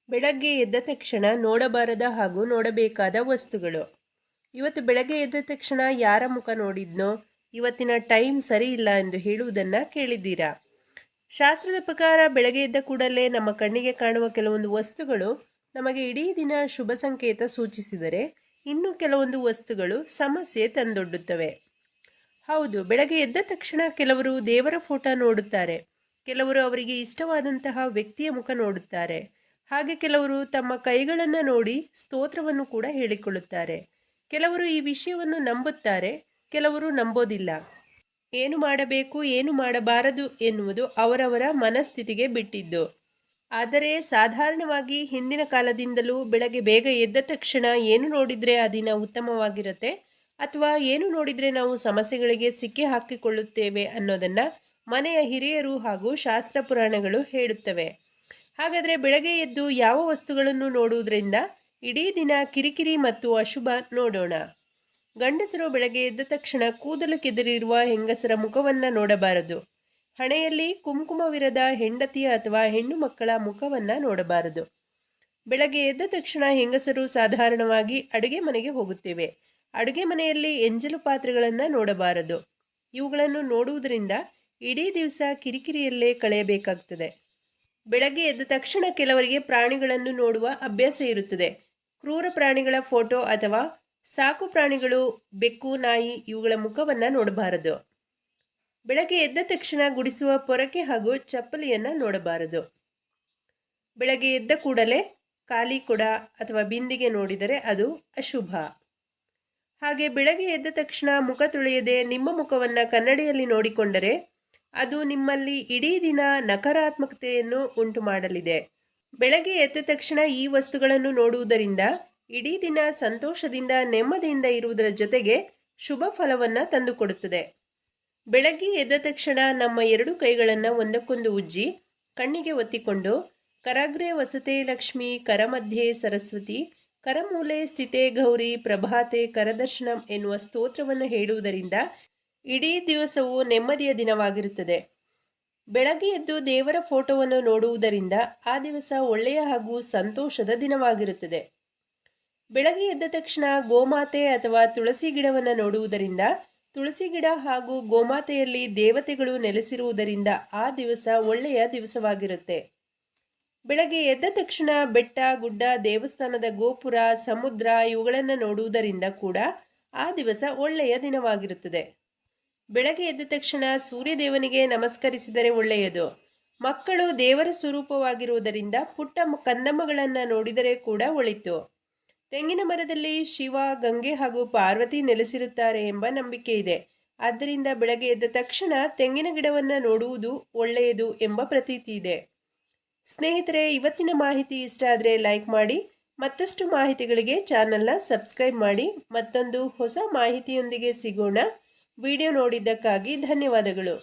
ಬೆಳಗ್ಗೆ ಎದ್ದ ತಕ್ಷಣ ನೋಡಬಾರದ ಹಾಗೂ ನೋಡಬೇಕಾದ ವಸ್ತುಗಳು. ಇವತ್ತು ಬೆಳಗ್ಗೆ ಎದ್ದ ತಕ್ಷಣ ಯಾರ ಮುಖ ನೋಡಿದ್ನೋ ಇವತ್ತಿನ ಟೈಮ್ ಸರಿ ಇಲ್ಲ ಎಂದು ಹೇಳುವುದನ್ನು ಕೇಳಿದ್ದೀರಾ? ಶಾಸ್ತ್ರದ ಪ್ರಕಾರ ಬೆಳಗ್ಗೆ ಎದ್ದ ಕೂಡಲೇ ನಮ್ಮ ಕಣ್ಣಿಗೆ ಕಾಣುವ ಕೆಲವೊಂದು ವಸ್ತುಗಳು ನಮಗೆ ಇಡೀ ದಿನ ಶುಭ ಸಂಕೇತ ಸೂಚಿಸಿದರೆ, ಇನ್ನು ಕೆಲವೊಂದು ವಸ್ತುಗಳು ಸಮಸ್ಯೆ ತಂದೊಡ್ಡುತ್ತವೆ. ಹೌದು, ಬೆಳಗ್ಗೆ ಎದ್ದ ತಕ್ಷಣ ಕೆಲವರು ದೇವರ ಫೋಟೋ ನೋಡುತ್ತಾರೆ, ಕೆಲವರು ಅವರಿಗೆ ಇಷ್ಟವಾದಂತಹ ವ್ಯಕ್ತಿಯ ಮುಖ ನೋಡುತ್ತಾರೆ, ಹಾಗೆ ಕೆಲವರು ತಮ್ಮ ಕೈಗಳನ್ನು ನೋಡಿ ಸ್ತೋತ್ರವನ್ನು ಕೂಡ ಹೇಳಿಕೊಳ್ಳುತ್ತಾರೆ. ಕೆಲವರು ಈ ವಿಷಯವನ್ನು ನಂಬುತ್ತಾರೆ, ಕೆಲವರು ನಂಬೋದಿಲ್ಲ. ಏನು ಮಾಡಬೇಕು ಏನು ಮಾಡಬಾರದು ಎನ್ನುವುದು ಅವರವರ ಮನಸ್ಥಿತಿಗೆ ಬಿಟ್ಟಿದ್ದು. ಆದರೆ ಸಾಧಾರಣವಾಗಿ ಹಿಂದಿನ ಕಾಲದಿಂದಲೂ ಬೆಳಗ್ಗೆ ಬೇಗ ಎದ್ದ ತಕ್ಷಣ ಏನು ನೋಡಿದರೆ ಆ ದಿನ ಉತ್ತಮವಾಗಿರುತ್ತೆ ಅಥವಾ ಏನು ನೋಡಿದರೆ ನಾವು ಸಮಸ್ಯೆಗಳಿಗೆ ಸಿಕ್ಕಿ ಹಾಕಿಕೊಳ್ಳುತ್ತೇವೆ ಅನ್ನೋದನ್ನ ಮನೆಯ ಹಿರಿಯರು ಹಾಗೂ ಶಾಸ್ತ್ರ ಪುರಾಣಗಳು ಹೇಳುತ್ತವೆ. ಹಾಗಾದರೆ ಬೆಳಗ್ಗೆ ಎದ್ದು ಯಾವ ವಸ್ತುಗಳನ್ನು ನೋಡುವುದರಿಂದ ಇಡೀ ದಿನ ಕಿರಿಕಿರಿ ಮತ್ತು ಅಶುಭ ನೋಡೋಣ. ಗಂಡಸರು ಬೆಳಗ್ಗೆ ಎದ್ದ ತಕ್ಷಣ ಕೂದಲು ಕೆದರಿರುವ ಹೆಂಗಸರ ಮುಖವನ್ನು ನೋಡಬಾರದು. ಹಣೆಯಲ್ಲಿ ಕುಂಕುಮವಿರದ ಹೆಂಡತಿಯ ಅಥವಾ ಹೆಣ್ಣು ಮಕ್ಕಳ ಮುಖವನ್ನು ನೋಡಬಾರದು. ಬೆಳಗ್ಗೆ ಎದ್ದ ತಕ್ಷಣ ಹೆಂಗಸರು ಸಾಧಾರಣವಾಗಿ ಅಡುಗೆ ಮನೆಗೆ ಹೋಗುತ್ತೇವೆ. ಅಡುಗೆ ಮನೆಯಲ್ಲಿ ಎಂಜಲು ಪಾತ್ರೆಗಳನ್ನು ನೋಡಬಾರದು. ಇವುಗಳನ್ನು ನೋಡುವುದರಿಂದ ಇಡೀ ದಿವಸ ಕಿರಿಕಿರಿಯಲ್ಲೇ ಕಳೆಯಬೇಕಾಗ್ತದೆ. ಬೆಳಗ್ಗೆ ಎದ್ದ ತಕ್ಷಣ ಕೆಲವರಿಗೆ ಪ್ರಾಣಿಗಳನ್ನು ನೋಡುವ ಅಭ್ಯಾಸ ಇರುತ್ತದೆ. ಕ್ರೂರ ಪ್ರಾಣಿಗಳ ಫೋಟೋ ಅಥವಾ ಸಾಕು ಪ್ರಾಣಿಗಳು, ಬೆಕ್ಕು, ನಾಯಿ ಇವುಗಳ ಮುಖವನ್ನು ನೋಡಬಾರದು. ಬೆಳಗ್ಗೆ ಎದ್ದ ತಕ್ಷಣ ಗುಡಿಸುವ ಪೊರಕೆ ಹಾಗೂ ಚಪ್ಪಲಿಯನ್ನು ನೋಡಬಾರದು. ಬೆಳಗ್ಗೆ ಎದ್ದ ಕೂಡಲೇ ಖಾಲಿ ಕೊಡ ಅಥವಾ ಬಿಂದಿಗೆ ನೋಡಿದರೆ ಅದು ಅಶುಭ. ಹಾಗೆ ಬೆಳಗ್ಗೆ ಎದ್ದ ತಕ್ಷಣ ಮುಖ ತೊಳೆಯದೆ ನಿಮ್ಮ ಮುಖವನ್ನು ಕನ್ನಡಿಯಲ್ಲಿ ನೋಡಿಕೊಂಡರೆ ಅದು ನಿಮ್ಮಲ್ಲಿ ಇಡೀ ದಿನ ನಕಾರಾತ್ಮಕತೆಯನ್ನು ಉಂಟು ಮಾಡಲಿದೆ. ಬೆಳಗ್ಗೆ ಎದ್ದ ತಕ್ಷಣ ಈ ವಸ್ತುಗಳನ್ನು ನೋಡುವುದರಿಂದ ಇಡೀ ದಿನ ಸಂತೋಷದಿಂದ ನೆಮ್ಮದಿಯಿಂದ ಇರುವುದರ ಜೊತೆಗೆ ಶುಭ ಫಲವನ್ನು ತಂದುಕೊಡುತ್ತದೆ. ಬೆಳಗ್ಗೆ ಎದ್ದ ತಕ್ಷಣ ನಮ್ಮ ಎರಡು ಕೈಗಳನ್ನು ಒಂದಕ್ಕೊಂದು ಉಜ್ಜಿ ಕಣ್ಣಿಗೆ ಒತ್ತಿಕೊಂಡು ಕರಾಗ್ರೆ ವಸತೆ ಲಕ್ಷ್ಮಿ, ಕರಮಧ್ಯೆ ಸರಸ್ವತಿ, ಕರಮೂಲೆ ಸ್ಥಿತೆ ಗೌರಿ, ಪ್ರಭಾತೆ ಕರದರ್ಶನಂ ಎನ್ನುವ ಸ್ತೋತ್ರವನ್ನು ಹೇಳುವುದರಿಂದ ಇಡೀ ದಿವಸವು ನೆಮ್ಮದಿಯ ದಿನವಾಗಿರುತ್ತದೆ. ಬೆಳಗ್ಗೆ ಎದ್ದು ದೇವರ ಫೋಟೋವನ್ನು ನೋಡುವುದರಿಂದ ಆ ದಿವಸ ಒಳ್ಳೆಯ ಹಾಗೂ ಸಂತೋಷದ ದಿನವಾಗಿರುತ್ತದೆ. ಬೆಳಗ್ಗೆ ಎದ್ದ ತಕ್ಷಣ ಗೋಮಾತೆ ಅಥವಾ ತುಳಸಿ ಗಿಡವನ್ನು ನೋಡುವುದರಿಂದ ತುಳಸಿ ಗಿಡ ಹಾಗೂ ಗೋಮಾತೆಯಲ್ಲಿ ದೇವತೆಗಳು ನೆಲೆಸಿರುವುದರಿಂದ ಆ ದಿವಸ ಒಳ್ಳೆಯ ದಿವಸವಾಗಿರುತ್ತೆ. ಬೆಳಗ್ಗೆ ಎದ್ದ ತಕ್ಷಣ ಬೆಟ್ಟ, ಗುಡ್ಡ, ದೇವಸ್ಥಾನದ ಗೋಪುರ, ಸಮುದ್ರ ಇವುಗಳನ್ನು ನೋಡುವುದರಿಂದ ಕೂಡ ಆ ದಿವಸ ಒಳ್ಳೆಯ ದಿನವಾಗಿರುತ್ತದೆ. ಬೆಳಗ್ಗೆ ಎದ್ದ ತಕ್ಷಣ ಸೂರ್ಯದೇವನಿಗೆ ನಮಸ್ಕರಿಸಿದರೆ ಒಳ್ಳೆಯದು. ಮಕ್ಕಳು ದೇವರ ಸ್ವರೂಪವಾಗಿರುವುದರಿಂದ ಪುಟ್ಟ ಕಂದಮ್ಮಗಳನ್ನು ನೋಡಿದರೆ ಕೂಡ ಒಳಿತು. ತೆಂಗಿನ ಮರದಲ್ಲಿ ಶಿವ, ಗಂಗೆ ಹಾಗೂ ಪಾರ್ವತಿ ನೆಲೆಸಿರುತ್ತಾರೆ ಎಂಬ ನಂಬಿಕೆ ಇದೆ. ಆದ್ದರಿಂದ ಬೆಳಗ್ಗೆ ಎದ್ದ ತಕ್ಷಣ ತೆಂಗಿನ ಗಿಡವನ್ನು ನೋಡುವುದು ಒಳ್ಳೆಯದು ಎಂಬ ಪ್ರತೀತಿ ಇದೆ. ಸ್ನೇಹಿತರೆ, ಇವತ್ತಿನ ಮಾಹಿತಿ ಇಷ್ಟ ಆದರೆ ಲೈಕ್ ಮಾಡಿ. ಮತ್ತಷ್ಟು ಮಾಹಿತಿಗಳಿಗೆ ಚಾನಲ್ನ ಸಬ್ಸ್ಕ್ರೈಬ್ ಮಾಡಿ. ಮತ್ತೊಂದು ಹೊಸ ಮಾಹಿತಿಯೊಂದಿಗೆ ಸಿಗೋಣ. ವಿಡಿಯೋ ನೋಡಿದ್ದಕ್ಕಾಗಿ ಧನ್ಯವಾದಗಳು.